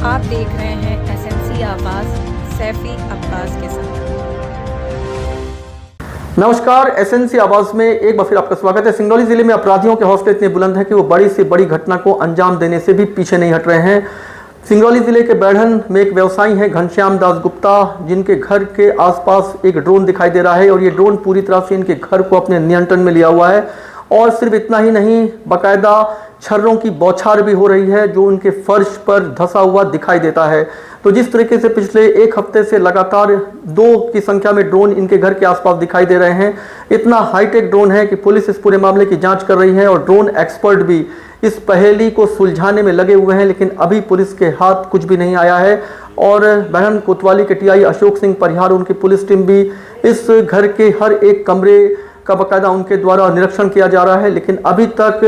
आप देख रहे हैं एसएनसी आवाज सैफी अब्बास के साथ। नमस्कार, एसएनसी आवाज में एक बार फिर आपका स्वागत है। सिंगरौली जिले में अपराधियों के हौसले इतने बुलंद हैं कि वो बड़ी से बड़ी घटना को अंजाम देने से भी पीछे नहीं हट रहे हैं। सिंगरौली जिले के बैढ़न में एक व्यवसायी हैं घनश्याम दास गुप्ता, जिनके घर के आसपास एक ड्रोन दिखाई दे रहा है और ये ड्रोन पूरी तरह से इनके घर को अपने नियंत्रण में लिया हुआ है। और सिर्फ इतना ही नहीं, बाकायदा छर्रों की बौछार भी हो रही है जो उनके फर्श पर धंसा हुआ दिखाई देता है। तो जिस तरीके से पिछले एक हफ्ते से लगातार 2 की संख्या में ड्रोन इनके घर के आसपास दिखाई दे रहे हैं, इतना हाईटेक ड्रोन है कि पुलिस इस पूरे मामले की जांच कर रही है और ड्रोन एक्सपर्ट भी इस पहेली को सुलझाने में लगे हुए हैं, लेकिन अभी पुलिस के हाथ कुछ भी नहीं आया है। और बैढ़न कोतवाली के टीआई अशोक सिंह परिहार, उनकी पुलिस टीम भी इस घर के हर एक कमरे का बाकायदा उनके द्वारा निरीक्षण किया जा रहा है, लेकिन अभी तक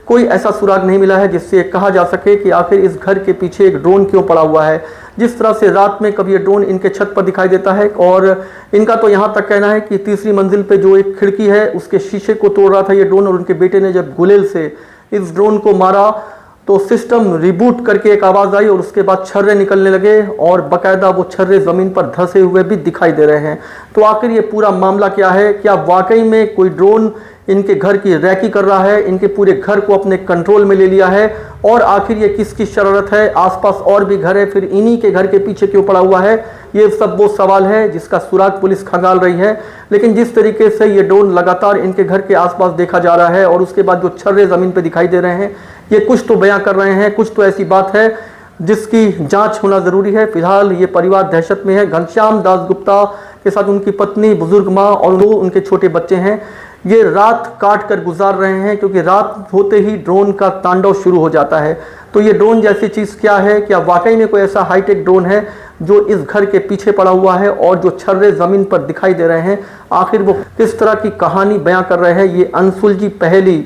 कोई ऐसा सुराग नहीं मिला है जिससे कहा जा सके कि आखिर इस घर के पीछे एक ड्रोन क्यों पड़ा हुआ है। जिस तरह से रात में कभी ये ड्रोन इनके छत पर दिखाई देता है और इनका तो यहाँ तक कहना है कि तीसरी मंजिल पे जो एक खिड़की है उसके शीशे को तोड़ रहा था ये ड्रोन, और उनके बेटे ने जब गुलेल से इस ड्रोन को मारा तो सिस्टम रिबूट करके एक आवाज़ आई और उसके बाद छर्रे निकलने लगे और बाकायदा वो छर्रे ज़मीन पर धंसे हुए भी दिखाई दे रहे हैं। तो आखिर ये पूरा मामला क्या है? क्या वाकई में कोई ड्रोन इनके घर की रैकी कर रहा है, इनके पूरे घर को अपने कंट्रोल में ले लिया है? और आखिर ये किसकी शरारत है? आसपास और भी घर है, फिर इन्हीं के घर के पीछे क्यों पड़ा हुआ है? ये सब वो सवाल है जिसका सुराग पुलिस खंगाल रही है। लेकिन जिस तरीके से ये ड्रोन लगातार इनके घर के आसपास देखा जा रहा है और उसके बाद जो छर्रे ज़मीन पर दिखाई दे रहे हैं, ये कुछ तो बयां कर रहे हैं, कुछ तो ऐसी बात है जिसकी जांच होना ज़रूरी है। फिलहाल ये परिवार दहशत में है। घनश्याम दास गुप्ता के साथ उनकी पत्नी, बुजुर्ग माँ और 2 उनके छोटे बच्चे हैं। ये रात काट कर गुजार रहे हैं क्योंकि रात होते ही ड्रोन का तांडव शुरू हो जाता है। तो ये ड्रोन जैसी चीज़ क्या है? क्या वाकई में कोई ऐसा हाईटेक ड्रोन है जो इस घर के पीछे पड़ा हुआ है और जो छर्रे ज़मीन पर दिखाई दे रहे हैं, आखिर वो किस तरह की कहानी बयां कर रहे हैं? ये अनसुलझी पहेली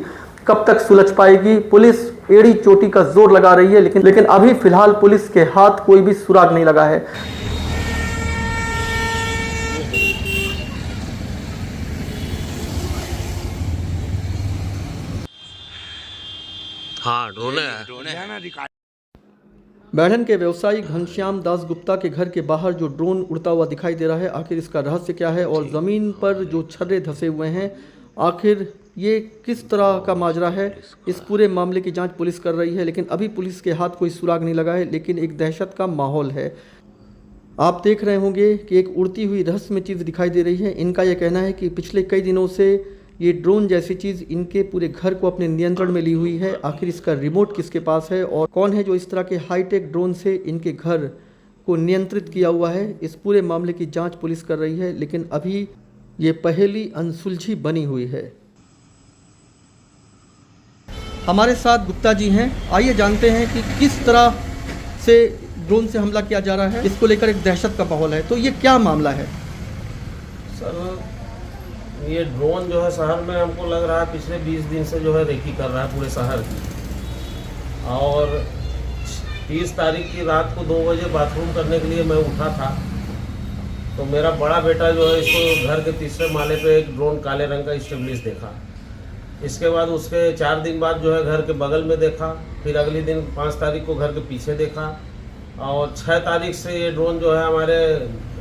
कब तक सुलझ पाएगी? पुलिस एड़ी चोटी का जोर लगा रही है, लेकिन अभी फिलहाल पुलिस के हाथ कोई भी सुराग नहीं लगा है। हाँ, ड्रोन है। बैढ़न के व्यवसायी घनश्याम दास गुप्ता के घर के बाहर जो ड्रोन उड़ता हुआ दिखाई दे रहा है, आखिर इसका रहस्य क्या है? और ज़मीन पर जो छर्रे धंसे हुए हैं, आखिर ये किस तरह का माजरा है? इस पूरे मामले की जांच पुलिस कर रही है, लेकिन अभी पुलिस के हाथ कोई सुराग नहीं लगा है। लेकिन एक दहशत का माहौल है। आप देख रहे होंगे कि एक उड़ती हुई रहस्यमय चीज़ दिखाई दे रही है। इनका यह कहना है कि पिछले कई दिनों से ये ड्रोन जैसी चीज़ इनके पूरे घर को अपने नियंत्रण में ली हुई है। आखिर इसका रिमोट किसके पास है और कौन है जो इस तरह के हाईटेक ड्रोन से इनके घर को नियंत्रित किया हुआ है? इस पूरे मामले की जांच पुलिस कर रही है, लेकिन अभी ये पहेली अनसुलझी बनी हुई है। हमारे साथ गुप्ता जी हैं, आइए जानते हैं कि किस तरह से ड्रोन से हमला किया जा रहा है। इसको लेकर एक दहशत का माहौल है, तो ये क्या मामला है? सर, ये ड्रोन जो है शहर में हमको लग रहा है पिछले 20 दिन से जो है रेकी कर रहा है पूरे शहर की। और 30 तारीख की रात को 2 बजे बाथरूम करने के लिए मैं उठा था, तो मेरा बड़ा बेटा जो है इसको घर के तीसरे माले पे एक ड्रोन काले रंग का स्टेबलिश देखा। इसके बाद उसके 4 दिन बाद जो है घर के बगल में देखा, फिर अगले दिन 5 तारीख को घर के पीछे देखा, और 6 तारीख से ये ड्रोन जो है हमारे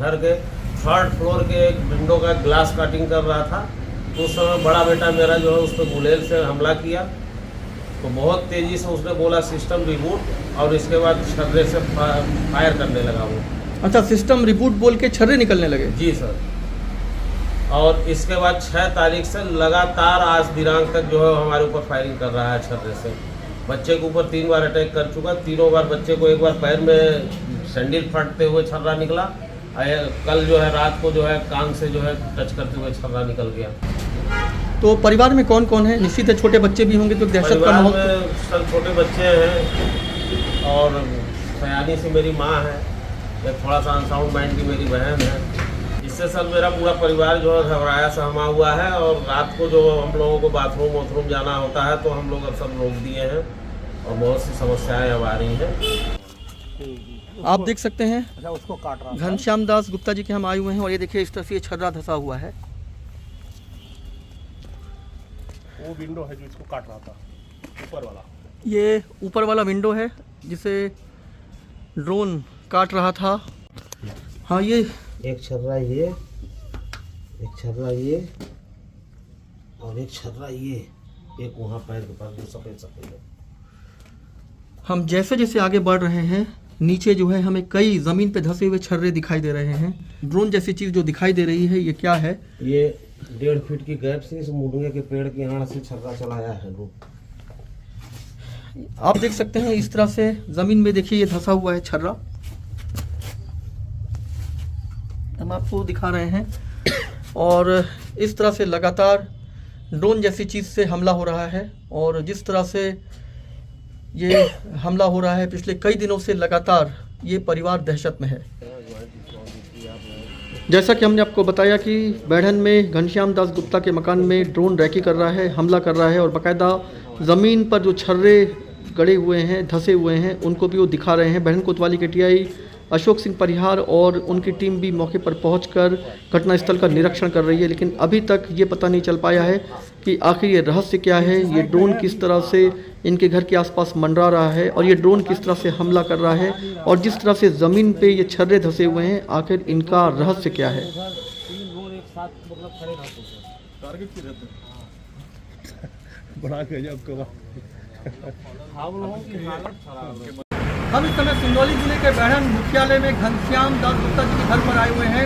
घर के 3rd फ्लोर के एक विंडो का ग्लास कटिंग कर रहा था। तो उस समय बड़ा बेटा मेरा जो है उस पर गुलेल से हमला किया, तो बहुत तेज़ी से उसने बोला सिस्टम रिबूट, और इसके बाद छर्रे से फायर करने लगा वो। अच्छा, सिस्टम रिबूट बोल के छर्रे निकलने लगे? जी सर। और इसके बाद 6 तारीख से लगातार आज दिनांक तक जो है हमारे ऊपर फायरिंग कर रहा है छर्रे से। बच्चे के ऊपर 3 बार अटैक कर चुका, तीनों बार बच्चे को एक बार पैर में सैंडल फटते हुए छर्रा निकला, कल जो है रात को जो है कान से जो है टच करते हुए छर्रा निकल गया। तो परिवार में कौन कौन है? निश्चित है छोटे बच्चे भी होंगे, तो दहशत का माहौल। सर छोटे बच्चे हैं और सयानी सी मेरी माँ है, एक थोड़ा सा अनसाउंड माइंड की मेरी बहन है। इससे सर मेरा पूरा परिवार जो है घबराया सहमा हुआ है, और रात को जो हम लोगों को बाथरूम वाथरूम जाना होता है तो हम लोग अब सब रोक दिए हैं और बहुत सी समस्याएं अब आ रही हैं। आप देख सकते हैं उसको काट रहा है। घनश्याम दास गुप्ता जी के हम आए हुए हैं और ये देखिए इस तरह से ये छर्रा धंसा हुआ है। वो विंडो है जो इसको काट रहा था, ऊपर वाला। ये ऊपर वाला विंडो है जिसे ड्रोन काट रहा था। हाँ, ये एक छर्रा ये, एक छर्रा ये, और एक छर्रा ये, एक वहाँ पैर के पास जो सफ़ेद सफ़ेद है। हम जैसे जैसे आगे बढ़ रहे हैं, नीचे जो है हमें कई ज़मीन पे धंसे हुए छर्रे दिखाई दे रहे हैं। ड्रोन जैसी चीज़ जो दिखाई दे रही है, ये क्या है? ये 1.5 फीट की गैप से इस मुर्गे के पेड़ की आड़ से छर्रा चलाया है लोग। आप देख सकते हैं इस तरह से ज़मीन में देखिए ये धंसा हुआ है छर्रा। हम आपको दिखा रहे हैं, और इस तरह से लगातार ड्रोन जैसी चीज़ से हमला हो रहा है। और जिस तरह से ये हमला हो रहा है पिछले कई दिनों से लगातार, ये परिवार दहशत में है। जैसा कि हमने आपको बताया कि बैढ़न में घनश्याम दास गुप्ता के मकान में ड्रोन रैकी कर रहा है, हमला कर रहा है, और बाकायदा ज़मीन पर जो छर्रे गड़े हुए हैं, धंसे हुए हैं, उनको भी वो दिखा रहे हैं। बैढ़न कोतवाली के टीआई अशोक सिंह परिहार और उनकी टीम भी मौके पर पहुंचकर घटनास्थल का निरीक्षण कर रही है, लेकिन अभी तक ये पता नहीं चल पाया है कि आखिर ये रहस्य क्या है, ये ड्रोन किस तरह से इनके घर के आसपास मंडरा रहा है, और ये ड्रोन किस तरह से हमला कर रहा है, और जिस तरह से ज़मीन पे ये छर्रे धंसे हुए हैं, आखिर इनका रहस्य क्या है। हम इस समय सिंगरौली जिले के बैढ़न मुख्यालय में घनश्याम दास गुप्ता जी के घर पर आए हुए हैं,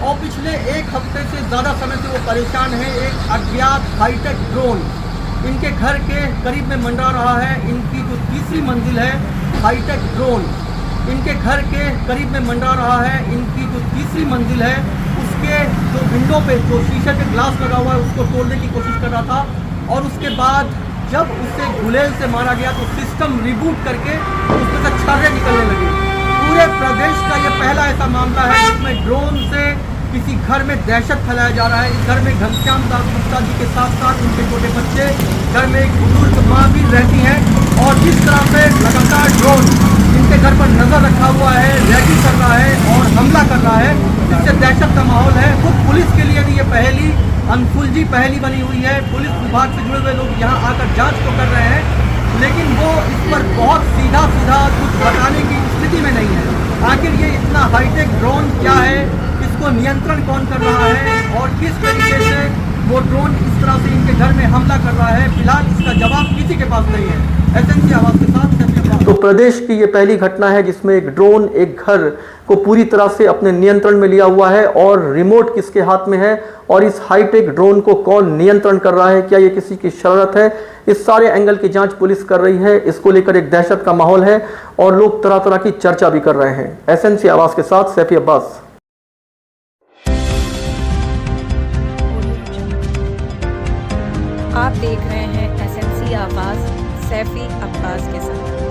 और पिछले एक हफ्ते से ज़्यादा समय से वो परेशान है। एक अज्ञात हाईटेक ड्रोन इनके घर के करीब में मंडरा रहा है। इनकी जो तीसरी मंजिल है, हाईटेक ड्रोन इनके घर के करीब में मंडरा रहा है। इनकी जो तीसरी मंजिल है, उसके जो विंडो पे जो शीशे के ग्लास लगा हुआ है, उसको तोड़ने की कोशिश कर रहा था, और उसके बाद जब उससे गुलेल से मारा गया तो सिस्टम रिबूट करके उसमें से छर्रे निकलने लगे। पूरे प्रदेश का ये पहला ऐसा मामला है जिसमें ड्रोन से किसी घर में दहशत फैलाया जा रहा है। इस घर में घनश्याम दास गुप्ता जी के साथ साथ उनके छोटे बच्चे, घर में एक बुजुर्ग माँ भी रहती हैं, और जिस तरह से लगातार ड्रोन इनके घर पर नजर रखा हुआ है, रैकी कर रहा है और हमला कर रहा है, इससे दहशत का माहौल है। खुद पुलिस के लिए भी ये पहली अनसुलझी पहली बनी हुई है। पुलिस विभाग से जुड़े हुए लोग यहाँ आकर जांच तो कर रहे हैं, लेकिन वो इस पर बहुत सीधा कुछ बताने की स्थिति में नहीं है। आखिर ये इतना हाईटेक ड्रोन क्या है, इसको नियंत्रण कौन कर रहा है, और किस तरीके से वो ड्रोन इस तरह से इनके घर में हमला कर रहा है, फिलहाल इसका जवाब किसी के पास नहीं है। एसएनसी आवाज के साथ तो प्रदेश की ये पहली घटना है जिसमें एक ड्रोन एक घर को पूरी तरह से अपने नियंत्रण में लिया हुआ है, और रिमोट किसके हाथ में है, और इस हाईटेक ड्रोन को कौन नियंत्रण कर रहा है, क्या ये किसी की शरारत है, इस सारे एंगल की जांच पुलिस कर रही है। इसको लेकर एक दहशत का माहौल है, और लोग तरह तरह की चर्चा भी कर रहे हैं। एसएनसी आवाज के साथ सैफी अब्बास। आप देख रहे हैं एसएनसी आवाज, सैफी अब्बास के साथ।